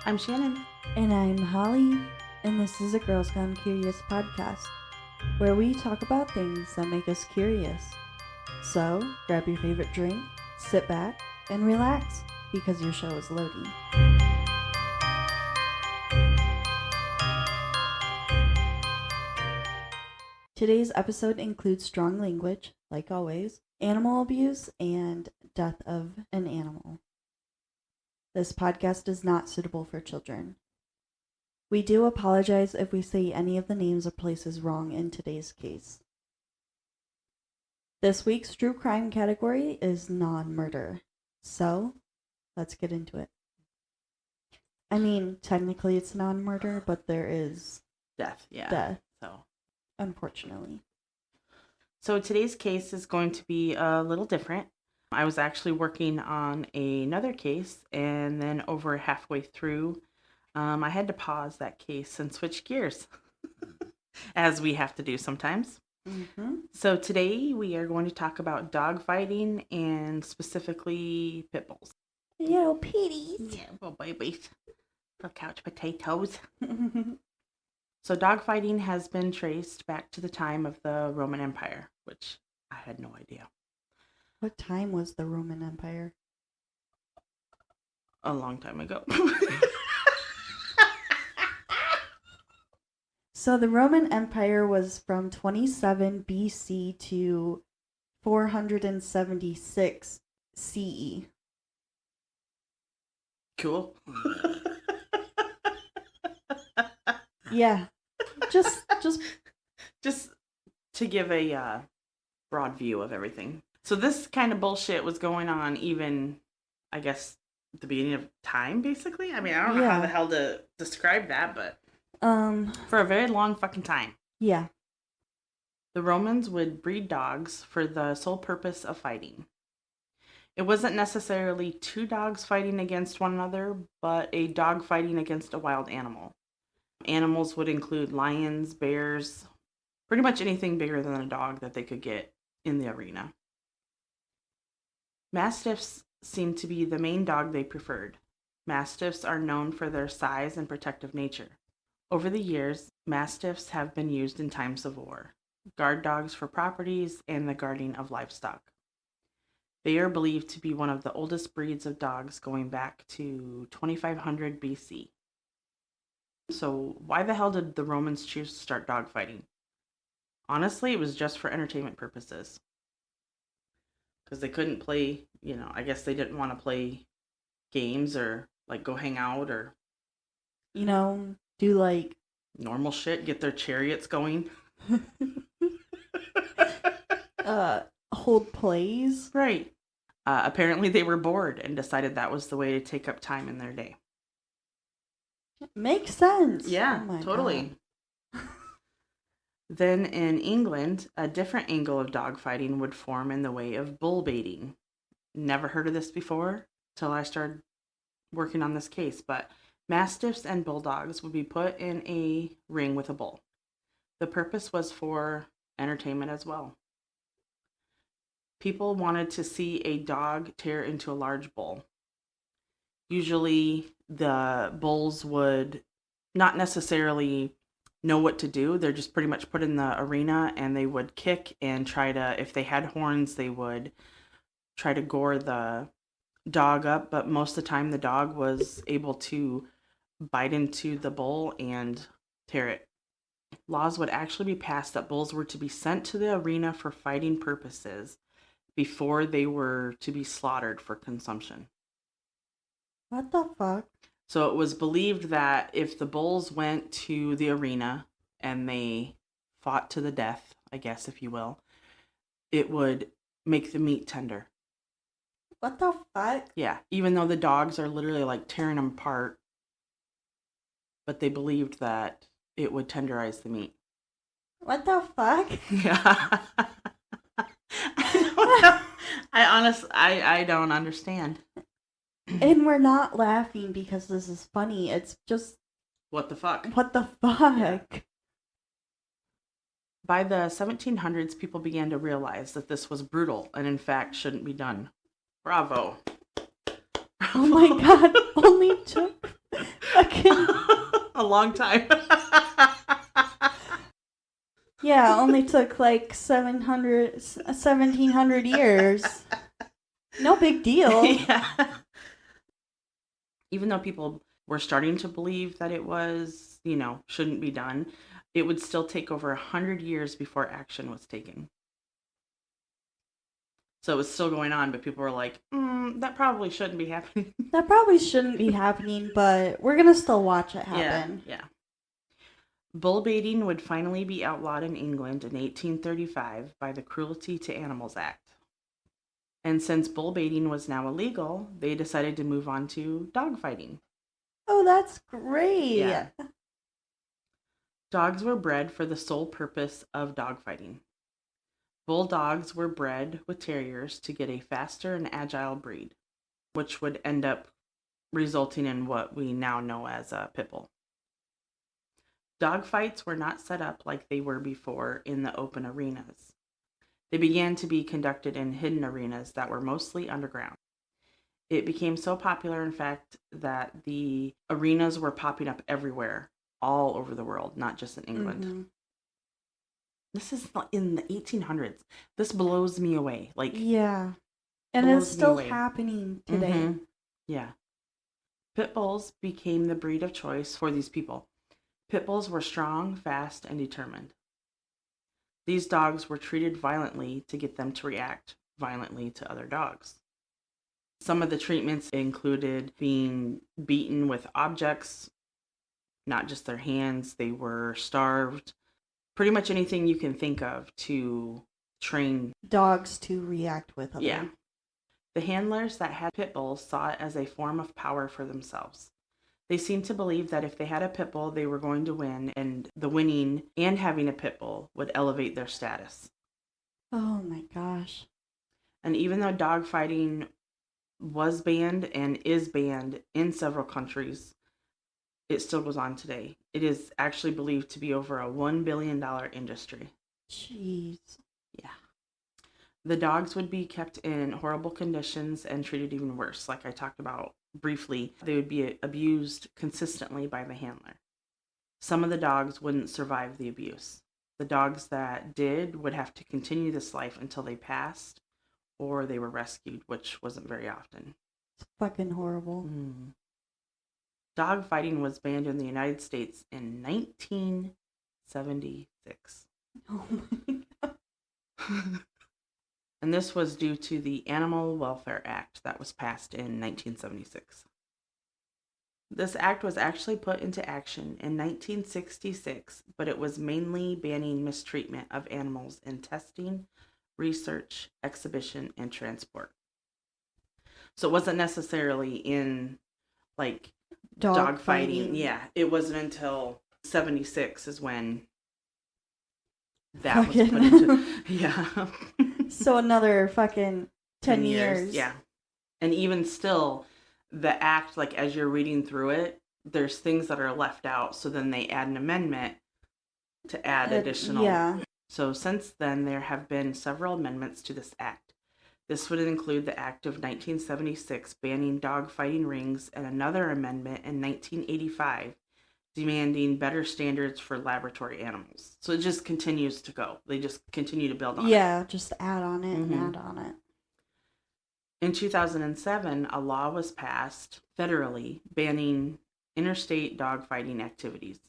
I'm Shannon. And I'm Holly, and this is a Girls Gone Curious podcast, where we talk about things that make us curious. So, grab your favorite drink, sit back, and relax, because your show is loading. Today's episode includes strong language, like always, animal abuse, and death of an animal. This podcast is not suitable for children. We do apologize if we say any of the names or places wrong in today's case. This week's true crime category is non-murder. So, let's get into it. I mean, technically it's non-murder, but there is Death. So unfortunately. So today's case is going to be a little different. I was actually working on another case, and then over halfway through, I had to pause that case and switch gears, as we have to do sometimes. Mm-hmm. So today we are going to talk about dog fighting, and specifically pit bulls. Little pitties. Yeah, little babies. Little couch potatoes. So dog fighting has been traced back to the time of the Roman Empire, which I had no idea. What time was the Roman Empire? A long time ago. So the Roman Empire was from 27 BC to 476 CE. Cool. Yeah. Just to give a broad view of everything. So this kind of bullshit was going on even, I guess, at the beginning of time, basically. I mean, I don't know how the hell to describe that, but for a very long fucking time. Yeah. The Romans would breed dogs for the sole purpose of fighting. It wasn't necessarily two dogs fighting against one another, but a dog fighting against a wild animal. Animals would include lions, bears, pretty much anything bigger than a dog that they could get in the arena. Mastiffs seemed to be the main dog they preferred. Mastiffs are known for their size and protective nature. Over the years, Mastiffs have been used in times of war, guard dogs for properties, and the guarding of livestock. They are believed to be one of the oldest breeds of dogs, going back to 2500 BC. So why the hell did the Romans choose to start dog fighting? Honestly, it was just for entertainment purposes. Because they couldn't play, I guess they didn't want to play games or like go hang out or do like normal shit, get their chariots going. hold plays. Right. Apparently they were bored and decided that was the way to take up time in their day. Makes sense. Yeah, oh totally. Then in England, a different angle of dogfighting would form in the way of bull baiting. Never heard of this before till I started working on this case, but mastiffs and bulldogs would be put in a ring with a bull. The purpose was for entertainment as well. People wanted to see a dog tear into a large bull. Usually the bulls would not necessarily know what to do. They're just pretty much put in the arena, and they would kick and try to, if they had horns, they would try to gore the dog up, but most of the time the dog was able to bite into the bull and tear it. Laws would actually be passed that bulls were to be sent to the arena for fighting purposes before they were to be slaughtered for consumption. What the fuck? So it was believed that if the bulls went to the arena and they fought to the death, I guess, if you will, it would make the meat tender. What the fuck? Yeah, even though the dogs are literally like tearing them apart, but they believed that it would tenderize the meat. What the fuck? Yeah. I don't know. I don't understand. And we're not laughing because this is funny. It's just... What the fuck? What the fuck? Yeah. By the 1700s, people began to realize that this was brutal and in fact shouldn't be done. Bravo. Oh my god, only took A long time. Yeah, only took like 1700 years. No big deal. Yeah. Even though people were starting to believe that it was, shouldn't be done, it would still take over 100 years before action was taken. So it was still going on, but people were like, that probably shouldn't be happening. That probably shouldn't be happening, but we're going to still watch it happen. Yeah. Bull baiting would finally be outlawed in England in 1835 by the Cruelty to Animals Act. And since bull baiting was now illegal, they decided to move on to dog fighting. Oh, that's great. Yeah. Dogs were bred for the sole purpose of dog fighting. Bulldogs were bred with terriers to get a faster and agile breed, which would end up resulting in what we now know as a pit bull. Dog fights were not set up like they were before in the open arenas. They began to be conducted in hidden arenas that were mostly underground. It became so popular, in fact, that the arenas were popping up everywhere, all over the world, not just in England. Mm-hmm. This is in the 1800s. This blows me away. Yeah. And it's still happening today. Mm-hmm. Yeah. Pit bulls became the breed of choice for these people. Pit bulls were strong, fast, and determined. These dogs were treated violently to get them to react violently to other dogs. Some of the treatments included being beaten with objects, not just their hands. They were starved. Pretty much anything you can think of to train dogs to react with other. Yeah. The handlers that had pit bulls saw it as a form of power for themselves. They seemed to believe that if they had a pit bull, they were going to win, and the winning and having a pit bull would elevate their status. Oh my gosh. And even though dog fighting was banned and is banned in several countries, it still goes on today. It is actually believed to be over a $1 billion industry. Jeez. Yeah. The dogs would be kept in horrible conditions and treated even worse. Like I talked about briefly, they would be abused consistently by the handler. Some of the dogs wouldn't survive the abuse. The dogs that did would have to continue this life until they passed or they were rescued, which wasn't very often. It's fucking horrible. Dog fighting was banned in the United States in 1976. Oh my God. And this was due to the Animal Welfare Act that was passed in 1976. This act was actually put into action in 1966, but it was mainly banning mistreatment of animals in testing, research, exhibition, and transport. So it wasn't necessarily in dog fighting. Yeah, it wasn't until 76 is when that was put into. Yeah. So another fucking 10 years. Yeah. And even still, the act, as you're reading through it, there's things that are left out. So then they add an amendment to add additional. Yeah. So since then, there have been several amendments to this act. This would include the Act of 1976 banning dog fighting rings and another amendment in 1985 demanding better standards for laboratory animals. So it just continues to go. They just continue to build on it. Yeah, just add on it and add on it. In 2007, a law was passed federally banning interstate dog fighting activities.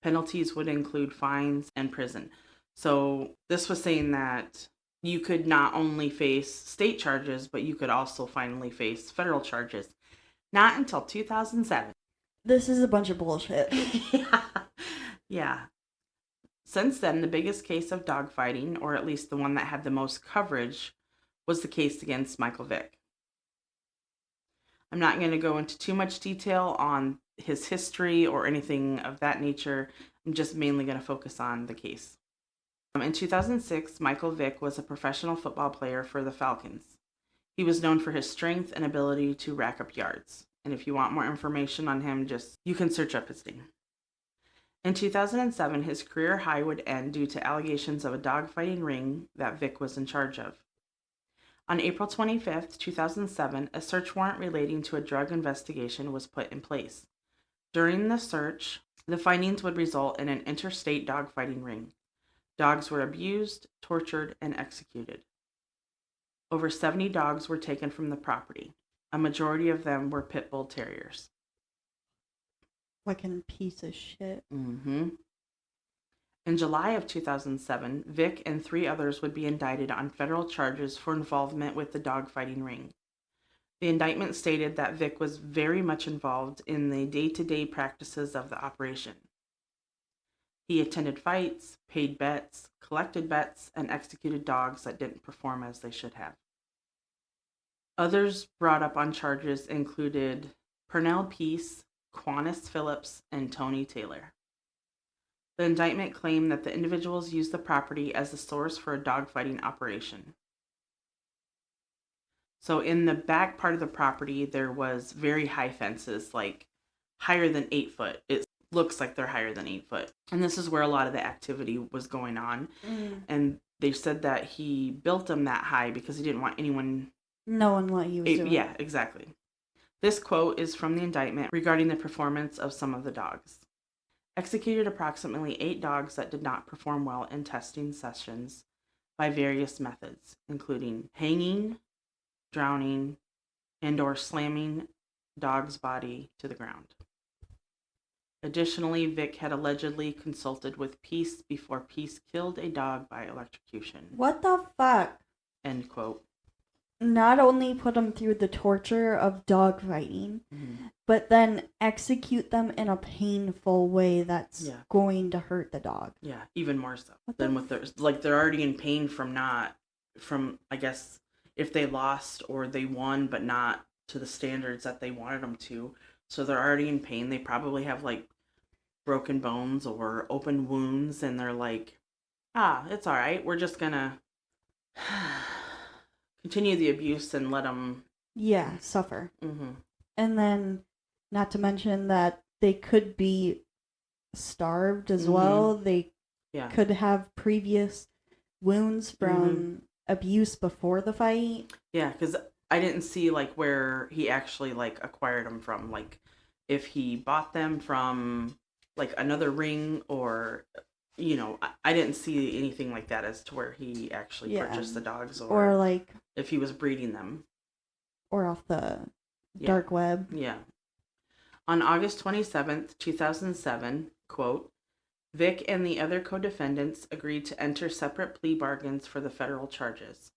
Penalties would include fines and prison. So this was saying that you could not only face state charges, but you could also finally face federal charges. Not until 2007. This is a bunch of bullshit. Yeah. Since then, the biggest case of dogfighting, or at least the one that had the most coverage, was the case against Michael Vick. I'm not going to go into too much detail on his history or anything of that nature. I'm just mainly going to focus on the case. In 2006, Michael Vick was a professional football player for the Falcons. He was known for his strength and ability to rack up yards. And if you want more information on him, you can search up his name. In 2007, his career high would end due to allegations of a dogfighting ring that Vick was in charge of. On April 25, 2007, a search warrant relating to a drug investigation was put in place. During the search, the findings would result in an interstate dogfighting ring. Dogs were abused, tortured, and executed. Over 70 dogs were taken from the property. A majority of them were pit bull terriers. Fucking piece of shit. Mm-hmm. In July of 2007, Vic and 3 others would be indicted on federal charges for involvement with the dogfighting ring. The indictment stated that Vic was very much involved in the day-to-day practices of the operation. He attended fights, paid bets, collected bets, and executed dogs that didn't perform as they should have. Others brought up on charges included Pernell Peace, Quantis Phillips, and Tony Taylor. The indictment claimed that the individuals used the property as the source for a dogfighting operation. So in the back part of the property, there was very high fences, like higher than 8 foot. It looks like they're higher than 8 foot. And this is where a lot of the activity was going on. And they said that he built them that high because he didn't want anyone... knowing what he was doing. Yeah, exactly. This quote is from the indictment regarding the performance of some of the dogs. Executed approximately 8 dogs that did not perform well in testing sessions by various methods, including hanging, drowning, and/or slamming dog's body to the ground. Additionally, Vic had allegedly consulted with Peace before Peace killed a dog by electrocution. What the fuck? End quote. Not only put them through the torture of dog fighting, but then execute them in a painful way that's going to hurt the dog. Yeah, even more so than with their, like, they're already in pain from I guess, if they lost or they won, but not to the standards that they wanted them to. So they're already in pain. They probably have, like, broken bones or open wounds, and they're like, it's all right. We're just gonna continue the abuse and let them... yeah, suffer. Mm-hmm. And then, not to mention that they could be starved as well. They could have previous wounds from abuse before the fight. Yeah, because I didn't see, like, where he actually, like, acquired them from. Like, if he bought them from, like, another ring or... You know, I didn't see anything like that as to where he actually purchased the dogs or like if he was breeding them. Or off the dark web. Yeah. On August 27th, 2007, quote, Vic and the other co-defendants agreed to enter separate plea bargains for the federal charges.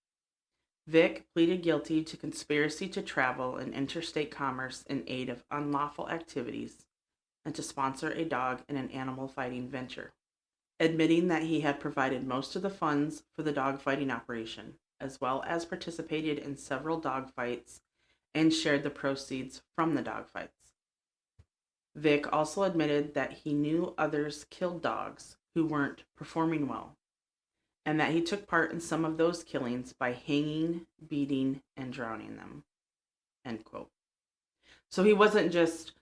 Vic pleaded guilty to conspiracy to travel in interstate commerce in aid of unlawful activities and to sponsor a dog in an animal fighting venture, admitting that he had provided most of the funds for the dogfighting operation, as well as participated in several dogfights and shared the proceeds from the dogfights. Vic also admitted that he knew others killed dogs who weren't performing well, and that he took part in some of those killings by hanging, beating, and drowning them. End quote. So he wasn't just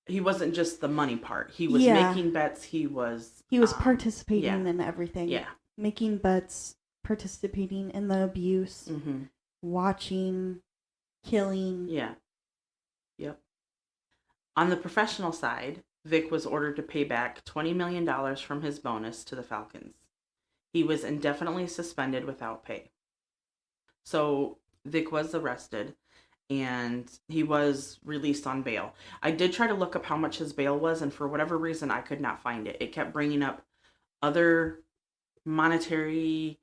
the money part. He was making bets. He was participating in everything. Yeah. Making bets, participating in the abuse, watching, killing. Yeah. Yep. On the professional side, Vic was ordered to pay back $20 million from his bonus to the Falcons. He was indefinitely suspended without pay. So Vic was arrested, and he was released on bail. I did try to look up how much his bail was, and for whatever reason, I could not find it. It kept bringing up other monetary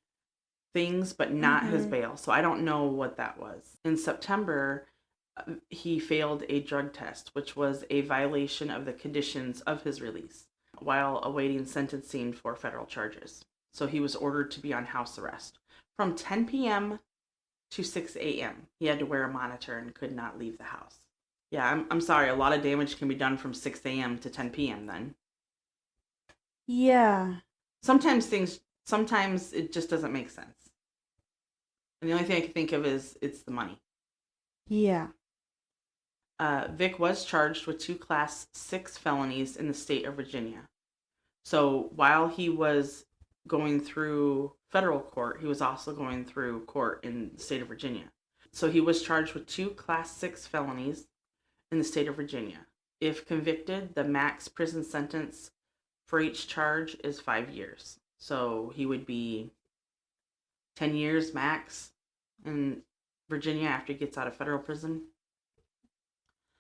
things, but not his bail. So I don't know what that was. In September, he failed a drug test, which was a violation of the conditions of his release, while awaiting sentencing for federal charges. So he was ordered to be on house arrest from 10 p.m. to 6 a.m. He had to wear a monitor and could not leave the house. Yeah, I'm sorry. A lot of damage can be done from 6 a.m. to 10 p.m. then. Yeah. Sometimes it just doesn't make sense. And the only thing I can think of is it's the money. Yeah. Vic was charged with 2 Class 6 felonies in the state of Virginia. So while he was going through federal court, he was also going through court in the state of Virginia. So he was charged with 2 Class 6 felonies in the state of Virginia. If convicted, the max prison sentence for each charge is 5 years. So he would be 10 years max in Virginia after he gets out of federal prison.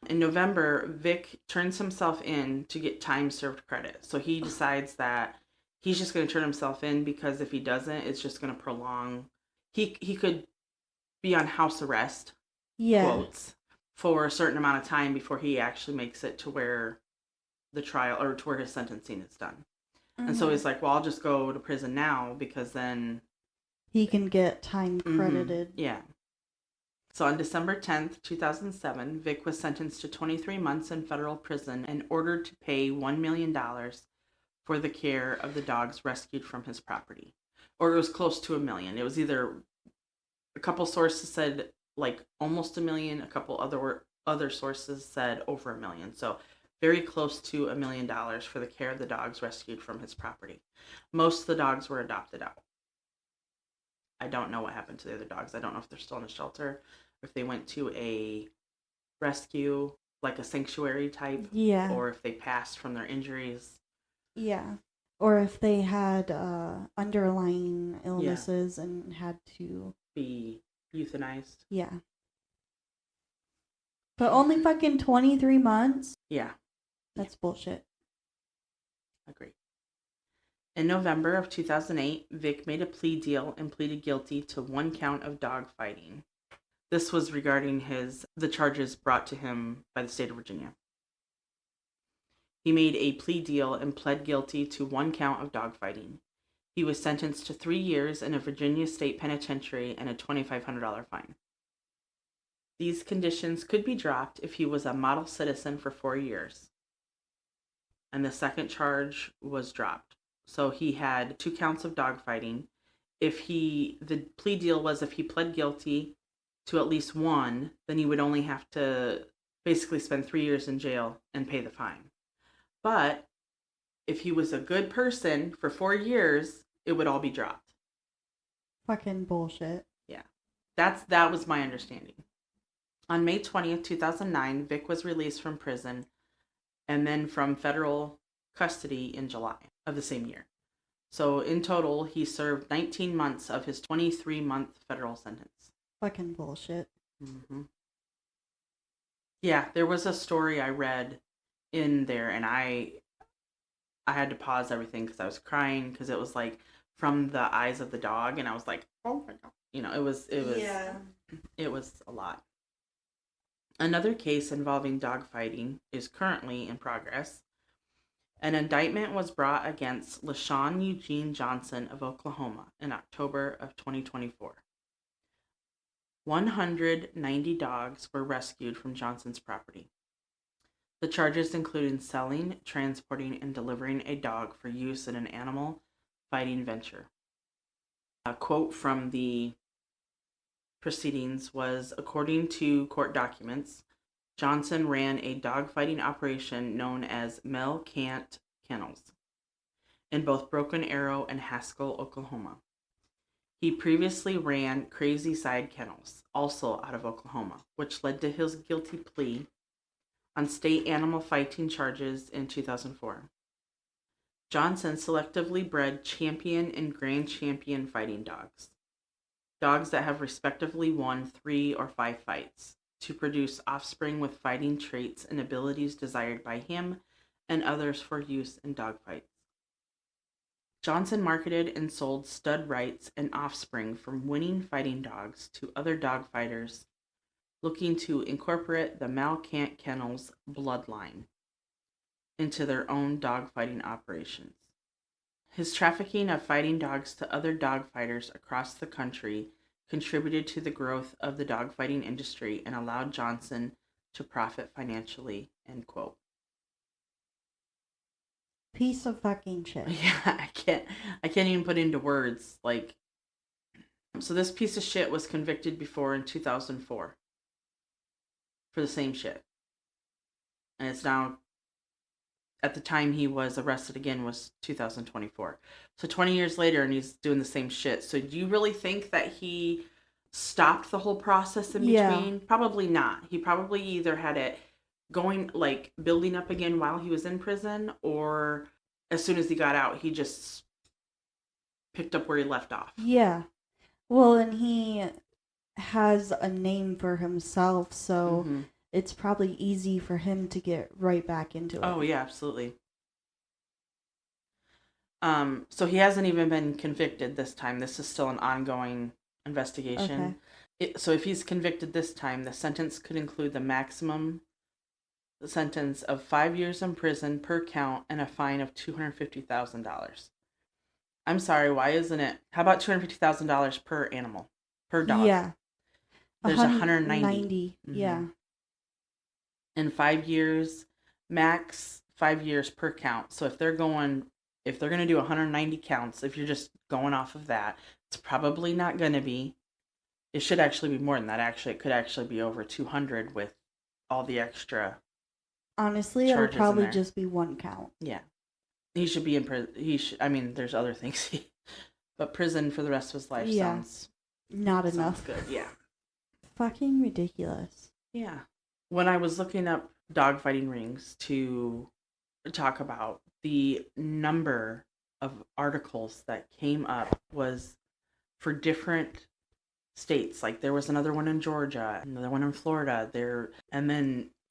In November, Vic turns himself in to get time served credit. So he decides that he's just going to turn himself in because if he doesn't, it's just going to prolong. He could be on house arrest, quotes, for a certain amount of time before he actually makes it to where the trial or to where his sentencing is done. Mm-hmm. And so he's like, well, I'll just go to prison now because then he can get time credited. Mm-hmm. Yeah. So on December 10th, 2007, Vic was sentenced to 23 months in federal prison and ordered to pay $1 million for the care of the dogs rescued from his property. Or it was close to $1 million. It was either, a couple sources said like almost $1 million, a couple other sources said over $1 million. So very close to $1 million for the care of the dogs rescued from his property. Most of the dogs were adopted out. I don't know what happened to the other dogs. I don't know if they're still in a shelter, or if they went to a rescue, like a sanctuary type, or if they passed from their injuries. Yeah. Or if they had underlying illnesses and had to be euthanized. Yeah. But only fucking 23 months? Yeah. That's bullshit. Agree. In November of 2008, Vic made a plea deal and pleaded guilty to 1 count of dog fighting. This was regarding the charges brought to him by the state of Virginia. He made a plea deal and pled guilty to 1 count of dog fighting. He was sentenced to 3 years in a Virginia state penitentiary and a $2,500 fine. These conditions could be dropped if he was a model citizen for 4 years. And the second charge was dropped. So he had 2 counts of dog fighting. The plea deal was if he pled guilty to at least 1, then he would only have to basically spend 3 years in jail and pay the fine. But if he was a good person for 4 years, it would all be dropped. Fucking bullshit. Yeah. That was my understanding. On May 20th, 2009, Vic was released from prison and then from federal custody in July of the same year. So in total, he served 19 months of his 23-month federal sentence. Fucking bullshit. Mm-hmm. Yeah, there was a story I read in there, and I had to pause everything because I was crying because it was like from the eyes of the dog, and I was like, oh my god, it was a lot. Another case involving dog fighting is currently in progress. An indictment was brought against LaShawn Eugene Johnson of Oklahoma in October of 2024. 190 dogs were rescued from Johnson's property. The charges included selling, transporting, and delivering a dog for use in an animal fighting venture. A quote from the proceedings was, according to court documents, Johnson ran a dogfighting operation known as Mel Cant Kennels in both Broken Arrow and Haskell, Oklahoma. He previously ran Crazy Side Kennels, also out of Oklahoma, which led to his guilty plea on state animal fighting charges in 2004. Johnson selectively bred champion and grand champion fighting dogs that have respectively won 3 or 5 fights, to produce offspring with fighting traits and abilities desired by him and others for use in dogfights. Johnson marketed and sold stud rights and offspring from winning fighting dogs to other dogfighters looking to incorporate the Malcant Kennels bloodline into their own dogfighting operations. His trafficking of fighting dogs to other dogfighters across the country contributed to the growth of the dogfighting industry and allowed Johnson to profit financially, end quote. Piece of fucking shit. Yeah, I can't even put into words. Like, so this piece of shit was convicted before in 2004 for the same shit. And it's now, at the time he was arrested again, was 2024. So 20 years later, and he's doing the same shit. So do you really think that he stopped the whole process in between? Probably not. He probably either had it going, like, building up again while he was in prison, or as soon as he got out, he just picked up where he left off? Yeah. Well, and he has a name for himself, so it's probably easy for him to get right back into it. Oh, yeah, absolutely. So he hasn't even been convicted this time. This is still an ongoing investigation. Okay. So if he's convicted this time, the sentence could include the maximum sentence of 5 years in prison per count and a fine of $250,000. I'm sorry, why isn't it? How about $250,000 per animal, per dog? Yeah. There's 190. Yeah. And 5 years, max 5 years per count. So if they're going to do 190 counts, if you're just going off of that, it's probably not going to be. It should actually be more than that. Actually, it could actually be over 200 with all the extra. Honestly, it'll probably just be one count. Yeah. He should be in prison. I mean, there's other things. But prison for the rest of his life sounds not enough. Good, yeah. Fucking ridiculous. Yeah. When I was looking up dogfighting rings to talk about, the number of articles that came up was for different states. Like, there was another one in Georgia, another one in Florida.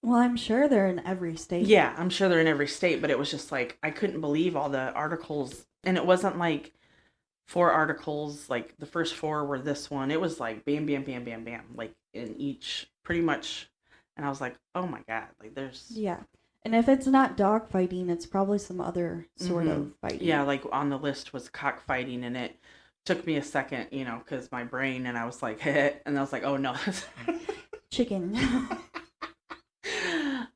Well, I'm sure they're in every state. Yeah, I'm sure they're in every state, but it was just like, I couldn't believe all the articles. And it wasn't like 4 articles, like the first 4 were this one. It was like bam, bam, bam, bam, bam, like in each, pretty much. And I was like, oh my God, like there's... Yeah. And if it's not dog fighting, it's probably some other sort of fighting. Yeah, like on the list was cockfighting, and it took me a second, because my brain, and I was like, and I was like, oh no. Chicken.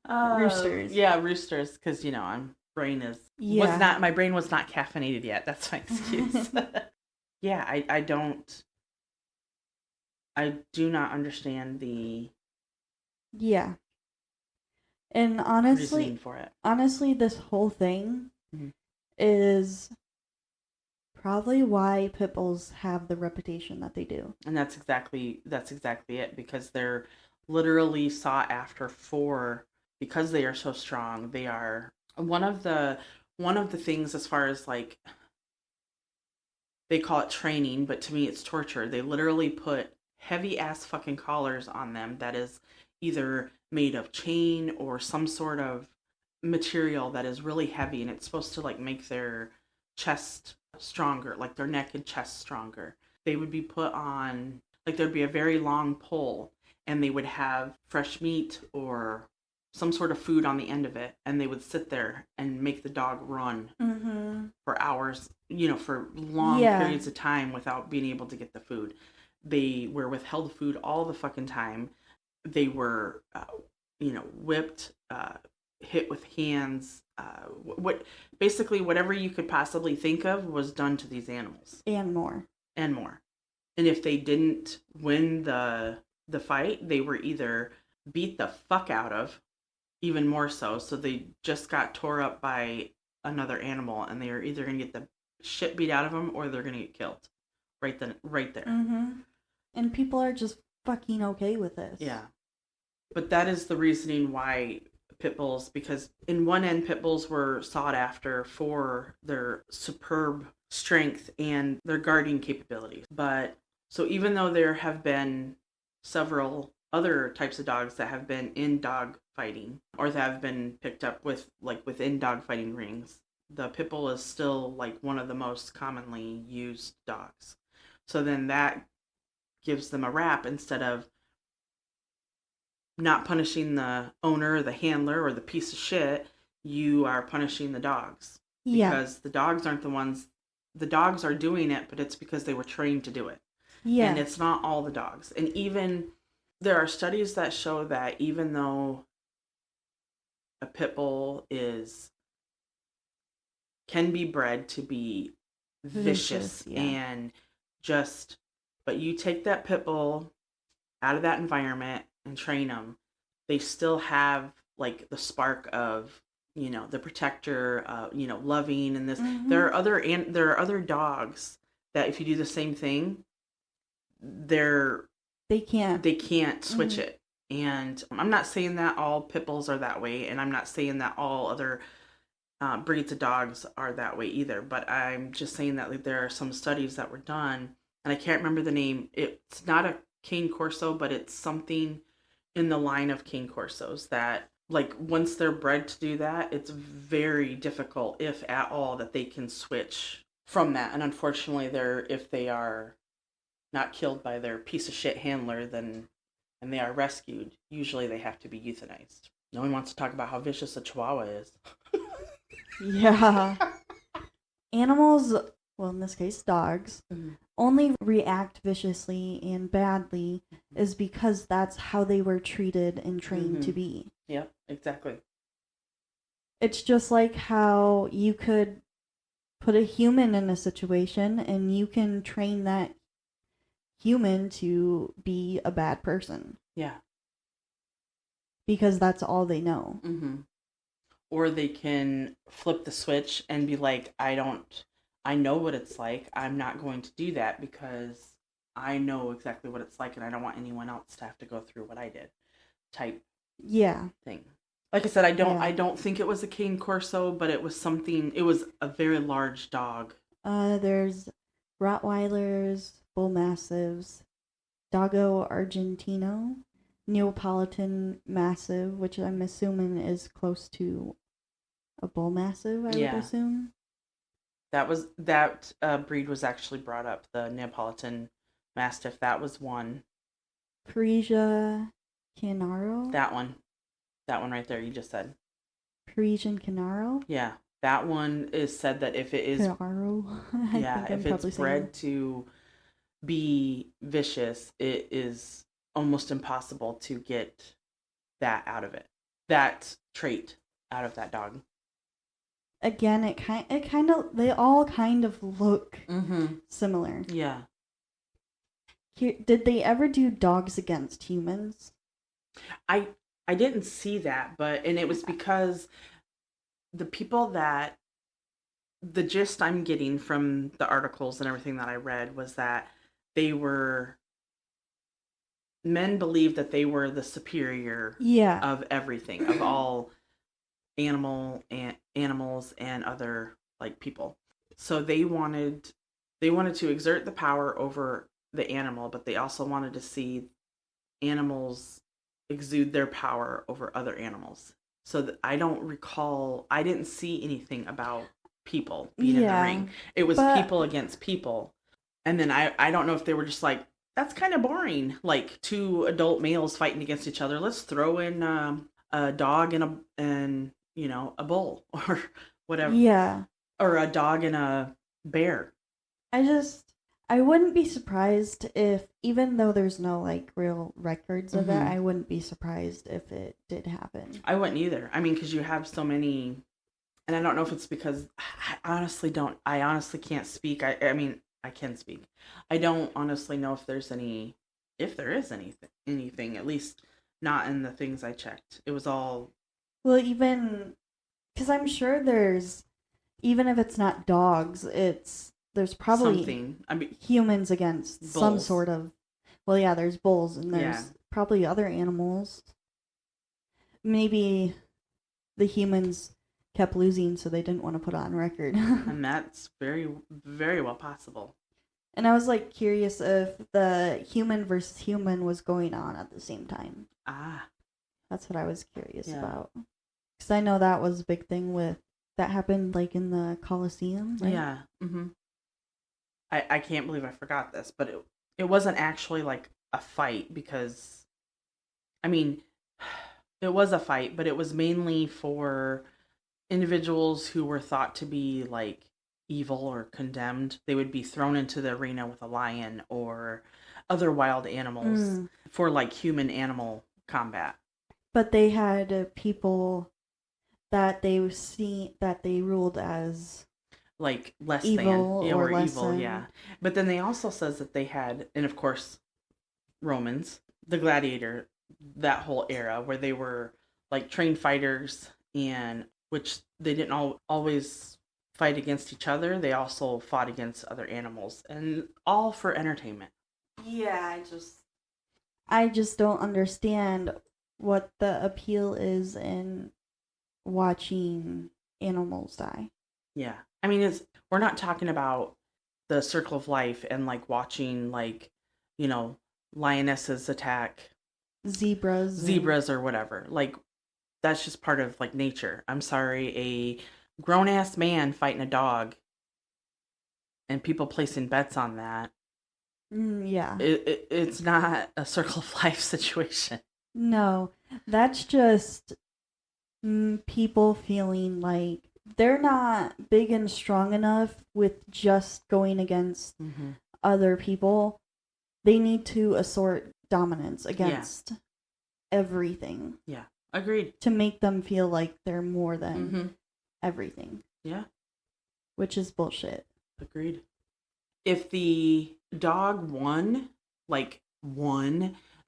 Roosters. Yeah, roosters, because, my brain was not caffeinated yet. That's my excuse. Yeah, I do not understand the... Yeah. And honestly, this whole thing is probably why Pitbulls have the reputation that they do. And that's exactly it, because they're literally sought after because they are so strong. They are one of the things, as far as like, they call it training, but to me it's torture. They literally put heavy ass fucking collars on them that is either made of chain or some sort of material that is really heavy, and it's supposed to like make their chest stronger, like their neck and chest stronger. They would be put on, like, there'd be a very long pole, and they would have fresh meat or some sort of food on the end of it, and they would sit there and make the dog run for hours, for long periods of time without being able to get the food. They were withheld food all the fucking time. They were, whipped, hit with hands. Basically whatever you could possibly think of was done to these animals. And more. And if they didn't win the fight, they were either beat the fuck out of, even more so they just got tore up by another animal, and they are either going to get the shit beat out of them, or they're going to get killed right there. And people are just fucking okay with this. Yeah. But that is the reasoning why Pitbulls, because in one end, Pitbulls were sought after for their superb strength and their guarding capabilities. But so even though there have been several other types of dogs that have been in dog fighting, or that have been picked up within dog fighting rings, the Pitbull is still like one of the most commonly used dogs. So then that gives them a rap. Instead of not punishing the owner, the handler, or the piece of shit, you are punishing the dogs. Yeah. Because the dogs aren't the ones... The dogs are doing it, but it's because they were trained to do it. Yeah. And it's not all the dogs. And even... There are studies that show that even though a pit bull can be bred to be vicious and just... But you take that pit bull out of that environment and train them, they still have like the spark of, the protector, loving, and this. There are other dogs that if you do the same thing, they can't switch it. And I'm not saying that all pit bulls are that way, and I'm not saying that all other breeds of dogs are that way either. But I'm just saying that like, there are some studies that were done, and I can't remember the name. It's not a cane corso, but it's something in the line of cane corsos that like once they're bred to do that, it's very difficult, if at all, that they can switch from that. And unfortunately, if they are not killed by their piece of shit handler, then and they are rescued, usually they have to be euthanized. No one wants to talk about how vicious a chihuahua is. Yeah. Animals, well, in this case, dogs, only react viciously and badly is because that's how they were treated and trained to be. Yep, exactly. It's just like how you could put a human in a situation and you can train that human to be a bad person. Yeah. Because that's all they know. Or they can flip the switch and be like, I know what it's like. I'm not going to do that because I know exactly what it's like and I don't want anyone else to have to go through what I did type thing. Like I said, I don't think it was a cane corso, but it was a very large dog. There's Rottweilers, Bull Mastiffs, Doggo Argentino, Neapolitan Mastiff, which I'm assuming is close to a Bull Mastiff, I would assume. That breed was actually brought up, the Neapolitan Mastiff. That was one. Parisian Canaro? That one right there, you just said. Parisian Canaro? Yeah, that one is said that if it is... Canaro? if it's bred to be vicious, it is almost impossible to get that out of it. That trait out of that dog. Again, they all kind of look similar. Yeah. Did they ever do dogs against humans? I didn't see that, and it was because the gist I'm getting from the articles and everything that I read was that men believed that they were the superior of everything, of all animals and other like people. So they wanted to exert the power over the animal, but they also wanted to see animals exude their power over other animals. So I didn't see anything about people being in the ring. It was people against people. And then I don't know if they were just like, that's kind of boring. Like two adult males fighting against each other. Let's throw in a dog and a bull or whatever. Yeah. Or a dog and a bear. I wouldn't be surprised if, even though there's no like real records of it, I wouldn't be surprised if it did happen. I wouldn't either. I mean, because you have so many, and I don't know if it's because I honestly can't speak. I mean, I can speak. I don't honestly know if there is anything, at least not in the things I checked. It was all... Well, even, because I'm sure even if it's not dogs, there's probably something. I mean, humans against bulls. Some sort of... Well, yeah, there's bulls, and there's probably other animals. Maybe the humans kept losing, so they didn't want to put it on record. And that's very, very well possible. And I was like curious if the human versus human was going on at the same time. That's what I was curious about. Because I know that was a big thing that happened like in the Colosseum. Right? Yeah. I can't believe I forgot this, but it wasn't actually like a fight because, I mean, it was a fight, but it was mainly for individuals who were thought to be like evil or condemned. They would be thrown into the arena with a lion or other wild animals for like human animal combat. But they had people that they ruled as like less evil than, or less evil, than. But then they also says that they had, and of course, Romans, the gladiator, that whole era where they were like trained fighters, and which they didn't always fight against each other. They also fought against other animals, and all for entertainment. Yeah, I just don't understand what the appeal is in watching animals die. Yeah. I mean, we're not talking about the circle of life and like watching like, you know, lionesses attack Zebras or whatever. Like that's just part of like nature. I'm sorry, a grown ass man fighting a dog and people placing bets on that. Yeah. It's not a circle of life situation. No, that's just people feeling like they're not big and strong enough with just going against other people. They need to assert dominance against everything. Yeah, agreed. To make them feel like they're more than everything. Yeah. Which is bullshit. Agreed. If the dog won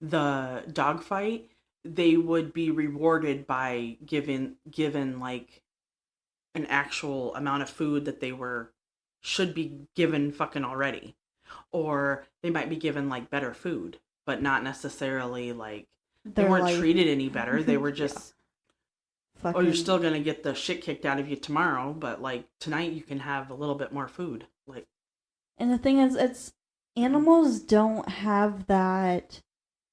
the dog fight, they would be rewarded by given like an actual amount of food that should be given fucking already. Or they might be given like better food, but not necessarily like they weren't treated any better. They were just fucking... Oh, you're still gonna get the shit kicked out of you tomorrow, but like tonight you can have a little bit more food. Like, and the thing is, animals don't have that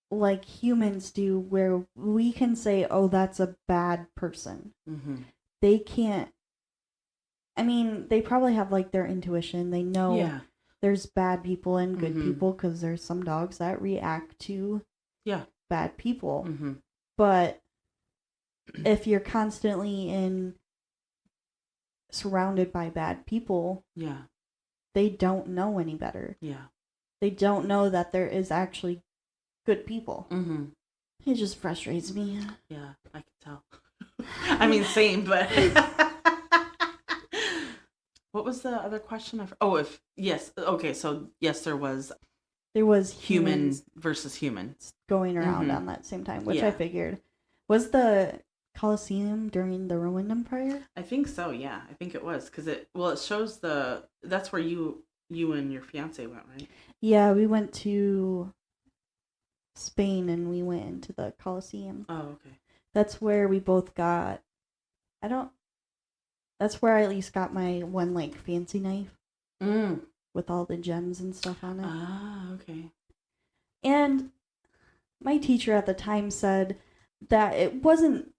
like humans do, where we can say, "Oh, that's a bad person." They can't. I mean, they probably have like their intuition. They know there's bad people and good people because there's some dogs that react to bad people. But if you're constantly surrounded by bad people, they don't know any better. They don't know that there is actually good people. It just frustrates me. Yeah, I can tell. I mean, same, but... What was the other question? Okay, so yes, there was human versus human going around on that same time, which I figured. Was the Colosseum during the Roman Empire? I think so, yeah. I think it was, because it shows that's where you and your fiance went, right? Yeah, we went to Spain and we went into the Colosseum. Oh, okay. That's where we both got, that's where I at least got my one like fancy knife. With all the gems and stuff on it. Ah, okay. And my teacher at the time said that it wasn't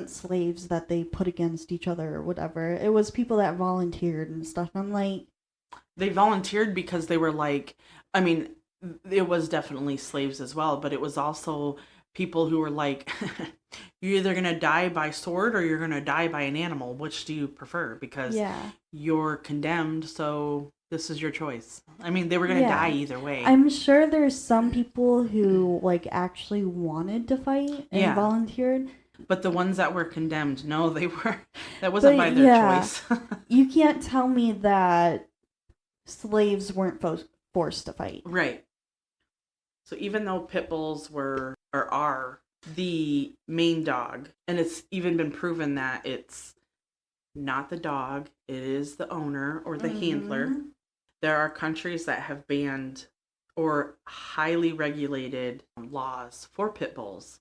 slaves that they put against each other or whatever. It was people that volunteered and stuff. I'm like, they volunteered because they were like, I mean, it was definitely slaves as well, but it was also people who were like, you're either going to die by sword or you're going to die by an animal. Which do you prefer? Because you're condemned, so this is your choice. I mean, they were going to die either way. I'm sure there's some people who like actually wanted to fight and volunteered. But the ones that were condemned, no, that wasn't by their choice. You can't tell me that slaves weren't forced to fight. Right. So even though Pitbulls are the main dog, and it's even been proven that it's not the dog, it is the owner or the handler. There are countries that have banned or highly regulated laws for Pitbulls.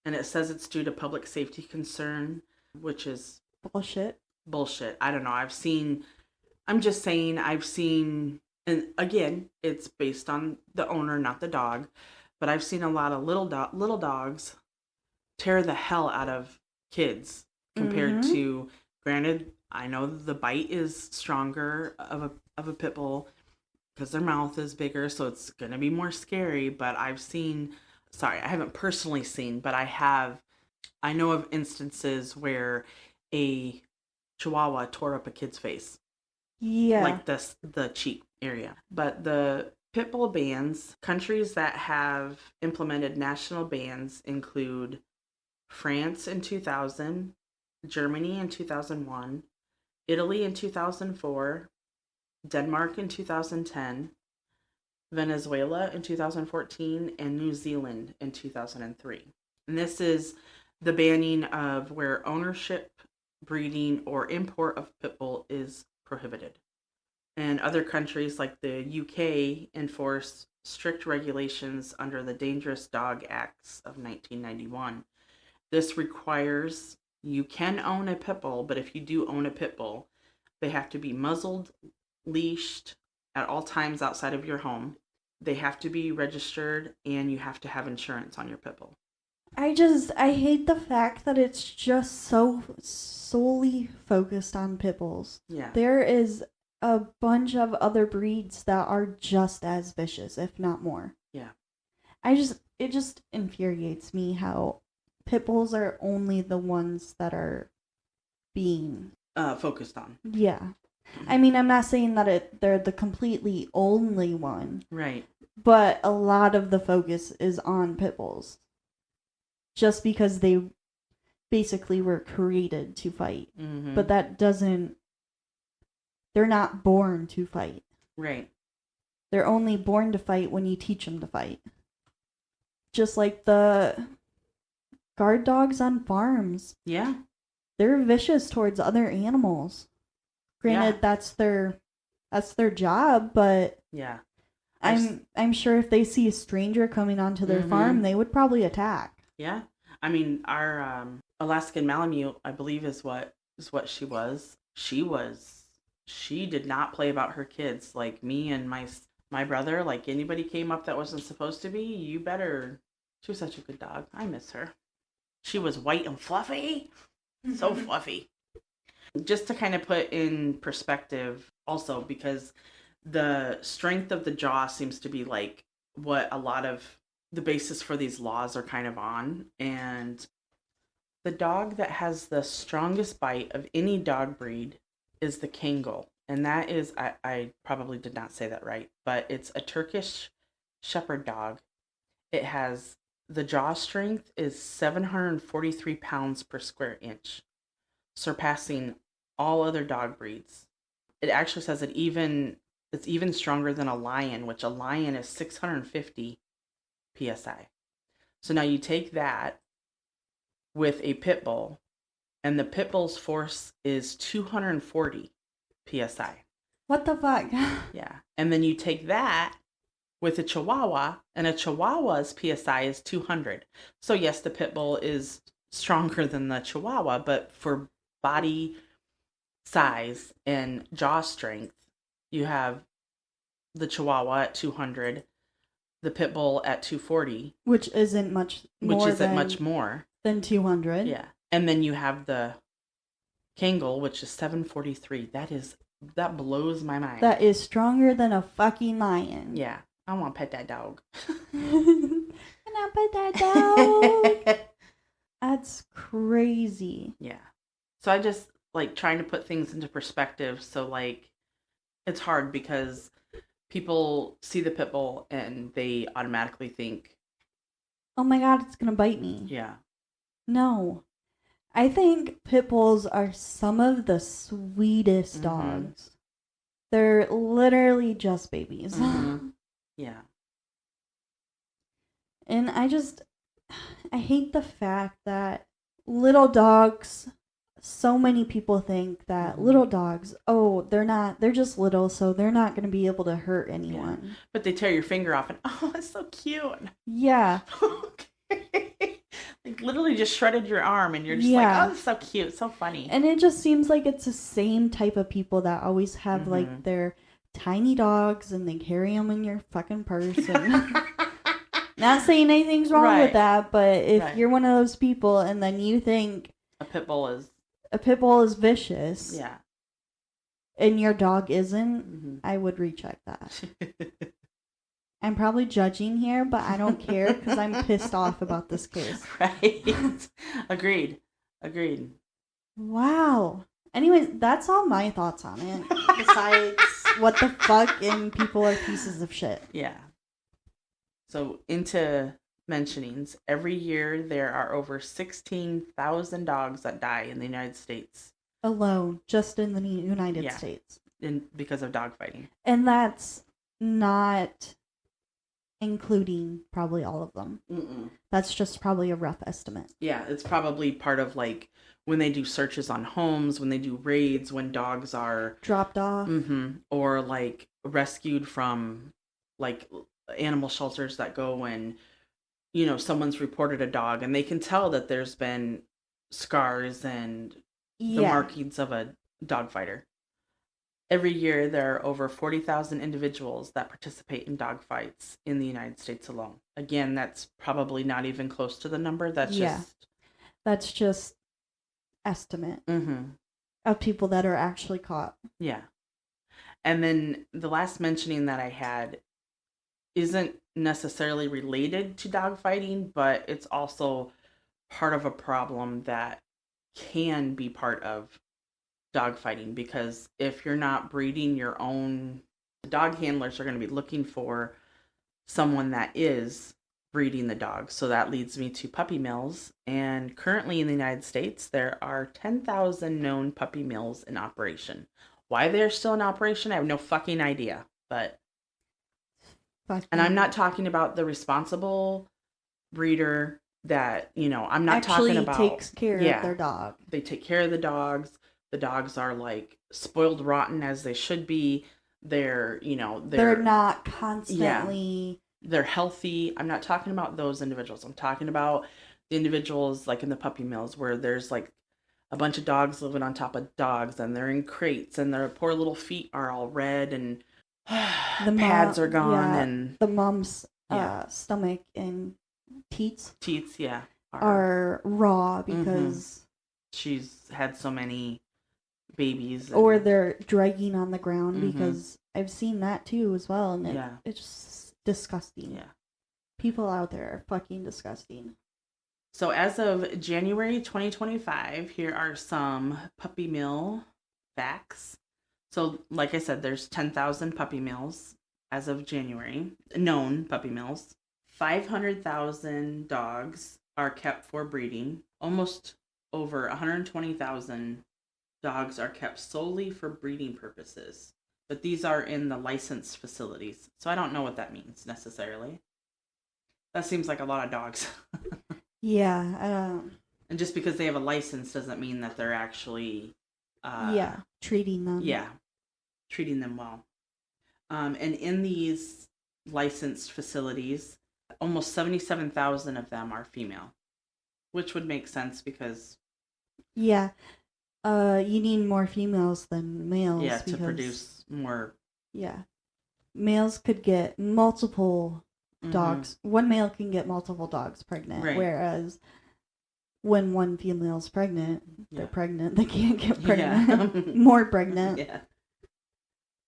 And it says it's due to public safety concern, which is bullshit. I don't know. I've seen, and again, it's based on the owner, not the dog. But I've seen a lot of little dogs tear the hell out of kids compared to, granted, I know the bite is stronger of a pit bull because their mouth is bigger, so it's going to be more scary. But I haven't personally seen, but I know of instances where a Chihuahua tore up a kid's face. Yeah. Like the cheek area. But the pit bull bans, countries that have implemented national bans include France in 2000, Germany in 2001, Italy in 2004, Denmark in 2010, Venezuela in 2014, and New Zealand in 2003. And this is the banning of where ownership, breeding, or import of pit bull is prohibited. And other countries like the UK enforce strict regulations under the Dangerous Dog Acts of 1991. This requires you can own a pit bull, but if you do own a pit bull, they have to be muzzled, leashed at all times outside of your home. They have to be registered, and you have to have insurance on your pit bull. I hate the fact that it's just so solely focused on pit bulls. Yeah. There is a bunch of other breeds that are just as vicious, if not more. Yeah. It just infuriates me how pit bulls are only the ones that are being focused on. Yeah. I mean, I'm not saying that they're the completely only one. Right. But a lot of the focus is on pit bulls. Just because they basically were created to fight. Mm-hmm. But that doesn't... They're not born to fight. Right. They're only born to fight when you teach them to fight. Just like the guard dogs on farms. Yeah. They're vicious towards other animals. Granted, that's their job, but yeah, I'm sure if they see a stranger coming onto their farm, they would probably attack. Yeah, I mean, our Alaskan Malamute, I believe, is what she was. She did not play about her kids like me and my brother. Like anybody came up that wasn't supposed to be, you better. She was such a good dog. I miss her. She was white and fluffy, so fluffy. Just to kind of put in perspective also, because the strength of the jaw seems to be like what a lot of the basis for these laws are kind of on. And the dog that has the strongest bite of any dog breed is the Kangal. And that is, I probably did not say that right, but it's a Turkish shepherd dog. It has, the jaw strength is 743 pounds per square inch, surpassing all other dog breeds. It actually says it's even stronger than a lion, which a lion is 650 psi. So now you take that with a pit bull, and the pit bull's force is 240 psi. What the fuck? Yeah. And then you take that with a Chihuahua, and a Chihuahua's psi is 200. So yes, the pit bull is stronger than the Chihuahua, but for body size and jaw strength, you have the Chihuahua at 200, the pit bull at 240, which isn't much more than 200. Yeah, and then you have the Kangal, which is 743. That blows my mind. That is stronger than a fucking lion. Yeah, I want to pet that dog. Can I pet that dog? That's crazy. Yeah. So I just like trying to put things into perspective. So like, it's hard because people see the pit bull and they automatically think, oh my god, it's gonna bite me. Yeah. No. I think pit bulls are some of the sweetest dogs. They're literally just babies. Yeah. And I hate the fact that little dogs, so many people think that little dogs, they're just little, so they're not going to be able to hurt anyone. Yeah. But they tear your finger off and, oh, it's so cute. Yeah. Like literally just shredded your arm and you're just like, oh, that's so cute, so funny. And it just seems like it's the same type of people that always have like their tiny dogs and they carry them in your fucking purse. And not saying anything's wrong with that, but if you're one of those people and then you think a pit bull is vicious, yeah, and your dog isn't, I would recheck that. I'm probably judging here, but I don't care because I'm pissed off about this case. Right. Agreed. Wow. Anyways, that's all my thoughts on it. Besides, what the fuck, and people are pieces of shit. Yeah. So, into mentionings, every year there are over 16,000 dogs that die in the United States. Alone, just in the United States. Because of dog fighting. And that's not including probably all of them. That's just probably a rough estimate. Yeah, it's probably part of like when they do searches on homes, when they do raids, when dogs are dropped off, or like rescued from like animal shelters that go when, someone's reported a dog and they can tell that there's been scars and the Yeah. markings of a dog fighter. Every year, there are over 40,000 individuals that participate in dog fights in the United States alone. Again, that's probably not even close to the number. That's just estimate Mm-hmm. of people that are actually caught. Yeah. And then the last mentioning that I had isn't necessarily related to dog fighting, but it's also part of a problem that can be part of dog fighting, because if you're not breeding your own, dog handlers are going to be looking for someone that is breeding the dog. So that leads me to puppy mills. And currently in the United States, there are 10,000 known puppy mills in operation. Why they're still in operation, I have no fucking idea. And I'm not talking about the responsible breeder that, I'm not talking about takes care of their dog. They take care of the dogs. The dogs are like spoiled rotten as they should be. They're not constantly. They're healthy. I'm not talking about those individuals. I'm talking about the individuals like in the puppy mills where there's like a bunch of dogs living on top of dogs and they're in crates and their poor little feet are all red and the pads are gone and the mom's stomach and teats are raw because she's had so many babies or they're dragging on the ground because I've seen that too as well, and it's just disgusting. Yeah, people out there are fucking disgusting. So as of January 2025, here are some puppy mill facts. So like I said, there's 10,000 puppy mills as of January, known puppy mills. 500,000 dogs are kept for breeding. Almost over 120,000 dogs are kept solely for breeding purposes. But these are in the licensed facilities. So I don't know what that means necessarily. That seems like a lot of dogs. Yeah. And just because they have a license doesn't mean that they're actually... treating them. Yeah, treating them well. And in these licensed facilities, almost 77,000 of them are female, which would make sense because... Yeah. You need more females than males. Yeah, to produce more... Yeah. Males could get multiple dogs. One male can get multiple dogs pregnant, right. Whereas when one female's pregnant, they're pregnant. They can't get pregnant. Yeah. More pregnant. Yeah.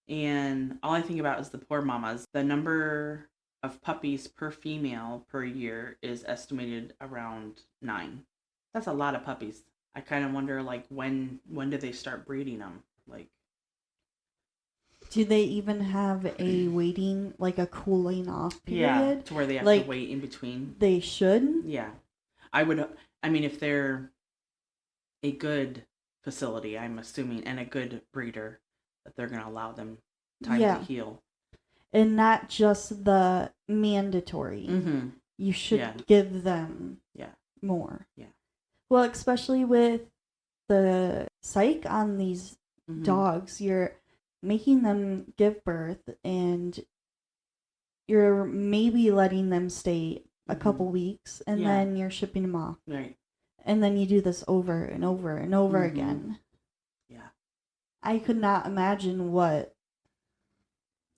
And all I think about is the poor mamas. The number of puppies per female per year is estimated around 9. That's a lot of puppies. I kind of wonder, like, when do they start breeding them? Like, do they even have a waiting, like a cooling off period? Yeah, to where they have to wait in between. They should? Yeah. If they're a good facility, I'm assuming, and a good breeder, that they're going to allow them time to heal. And not just the mandatory. Mm-hmm. You should give them more. Yeah. Well, especially with the psych on these dogs, you're making them give birth and you're maybe letting them stay a couple weeks and then you're shipping them off. Right. And then you do this over and over and over again. Yeah. I could not imagine what.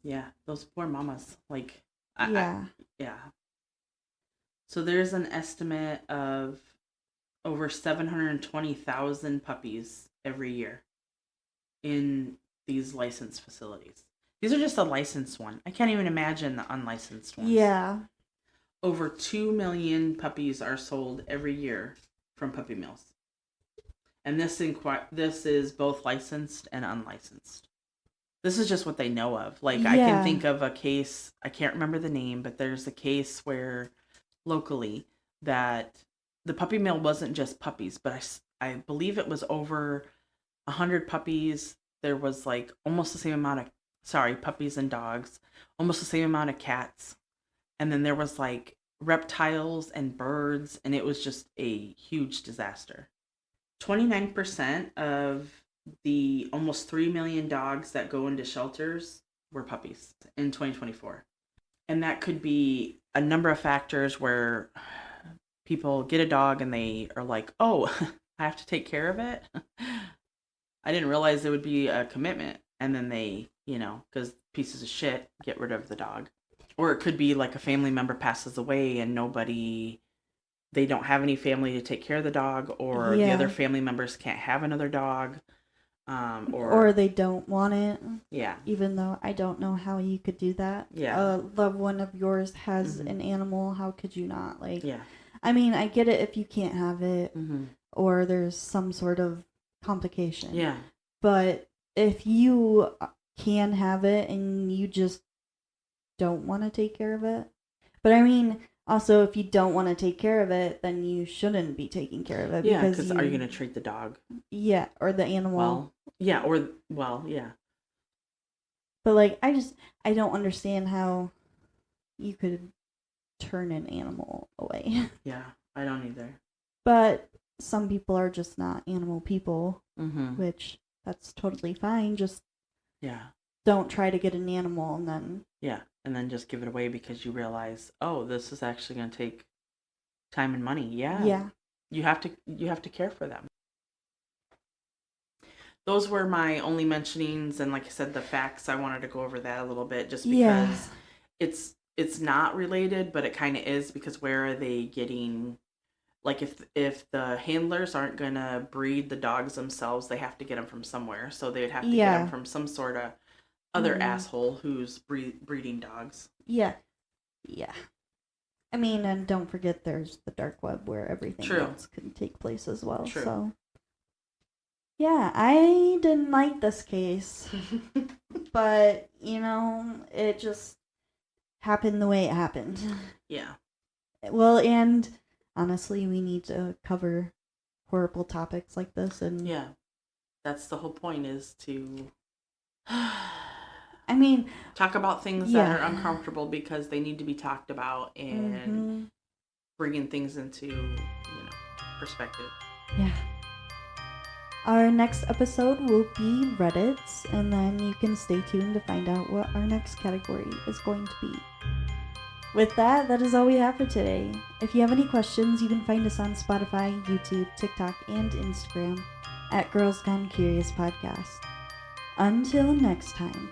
Yeah, those poor mamas. Like, yeah. So there's an estimate of over 720,000 puppies every year in these licensed facilities. These are just the licensed one. I can't even imagine the unlicensed ones. Yeah. Over 2 million puppies are sold every year from puppy mills. And this is both licensed and unlicensed. This is just what they know of. Like, I can think of a case, I can't remember the name, but there's a case where locally that the puppy mill wasn't just puppies, but I believe it was over 100 puppies. There was like almost the same amount of, puppies and dogs, almost the same amount of cats. And then there was like reptiles and birds, and it was just a huge disaster. 29% of the almost 3 million dogs that go into shelters were puppies in 2024. And that could be a number of factors where people get a dog and they are like, oh, I have to take care of it. I didn't realize it would be a commitment. And then they, because pieces of shit, get rid of the dog. Or it could be like a family member passes away and they don't have any family to take care of the dog, or the other family members can't have another dog. Or they don't want it. Yeah. Even though I don't know how you could do that. Yeah. A loved one of yours has an animal. How could you not? Yeah. I mean, I get it if you can't have it or there's some sort of complication. Yeah. But if you can have it and you just don't want to take care of it. But I mean, also, if you don't want to take care of it, then you shouldn't be taking care of it. Yeah, because are you going to treat the dog? Yeah, or the animal. Well, yeah, yeah. But, I don't understand how you could turn an animal away. Yeah, I don't either. But some people are just not animal people, which that's totally fine. Just don't try to get an animal and then... Yeah, and then just give it away because you realize, oh, this is actually going to take time and money. Yeah. Yeah. You have to care for them. Those were my only mentionings, and like I said, the facts, I wanted to go over that a little bit just because it's not related, but it kind of is, because where are they getting, like, if the handlers aren't going to breed the dogs themselves, they have to get them from somewhere. So they would have to get them from some sort of other asshole who's breeding dogs. Yeah. Yeah. I mean, and don't forget there's the dark web where everything else can take place as well. True. So, yeah, I didn't like this case. But, it just happened the way it happened. Yeah. Well, and honestly, we need to cover horrible topics like this. And yeah. That's the whole point, is to... I mean, talk about things that are uncomfortable because they need to be talked about, and bringing things into, perspective. Yeah. Our next episode will be Reddits, and then you can stay tuned to find out what our next category is going to be. With that is all we have for today. If you have any questions, you can find us on Spotify, YouTube, TikTok, and Instagram at Girls Gone Curious Podcast. Until next time.